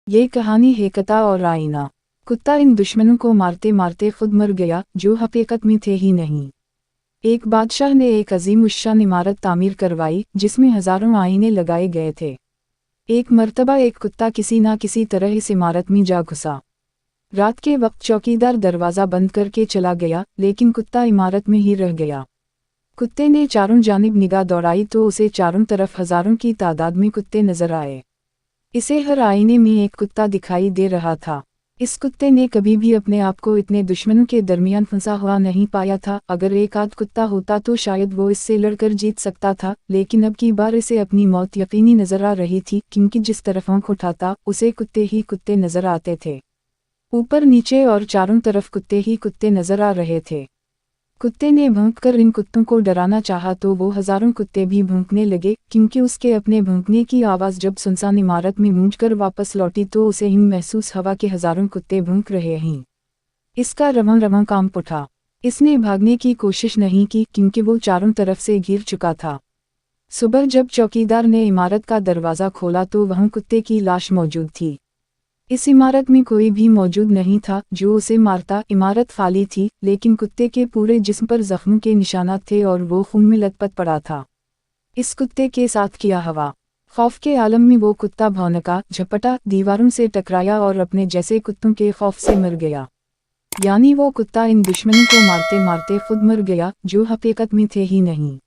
ये कहानी है कुत्ता और आईना। कुत्ता इन दुश्मनों को मारते मारते खुद मर गया जो हकीकत में थे ही नहीं। एक बादशाह ने एक अजीम उश्शान इमारत तामीर करवाई जिसमें हजारों आईने लगाए गए थे। एक मर्तबा एक कुत्ता किसी ना किसी तरह इस इमारत में जा घुसा। रात के वक्त चौकीदार दरवाज़ा बंद करके चला गया, लेकिन कुत्ता इमारत में ही रह गया। कुत्ते ने चारों जानिब निगाह दौड़ाई तो उसे चारों तरफ हजारों की तादाद में कुत्ते नजर आए। इसे हर आईने में एक कुत्ता दिखाई दे रहा था। इस कुत्ते ने कभी भी अपने आप को इतने दुश्मनों के दरमियान फंसा हुआ नहीं पाया था। अगर एक आध कुत्ता होता तो शायद वो इससे लड़कर जीत सकता था, लेकिन अब की बार इसे अपनी मौत यकीनी नजर आ रही थी, क्योंकि जिस तरफ आंख उठाता उसे कुत्ते ही कुत्ते नजर आते थे। ऊपर नीचे और चारों तरफ कुत्ते ही कुत्ते नजर आ रहे थे। कुत्ते ने भौंककर इन कुत्तों को डराना चाहा तो वो हजारों कुत्ते भी भौंकने लगे, क्योंकि उसके अपने भौंकने की आवाज़ जब सुनसान इमारत में गूंजकर वापस लौटी तो उसे यूं महसूस हवा के हजारों कुत्ते भौंक रहे हैं। इसका रवां रवां कांप उठा। इसने भागने की कोशिश नहीं की क्योंकि वो चारों तरफ से घिर चुका था। सुबह जब चौकीदार ने इमारत का दरवाज़ा खोला तो वहाँ कुत्ते की लाश मौजूद थी। इस इमारत में कोई भी मौजूद नहीं था जो उसे मारता। इमारत खाली थी, लेकिन कुत्ते के पूरे जिस्म पर जख्मों के निशानात थे और वो खून में लथपथ पड़ा था। इस कुत्ते के साथ किया हुआ खौफ के आलम में वो कुत्ता भौंका, झपटा, दीवारों से टकराया और अपने जैसे कुत्तों के खौफ से मर गया। यानी वो कुत्ता इन दुश्मनों को मारते मारते खुद मर गया जो हकीकत में थे ही नहीं।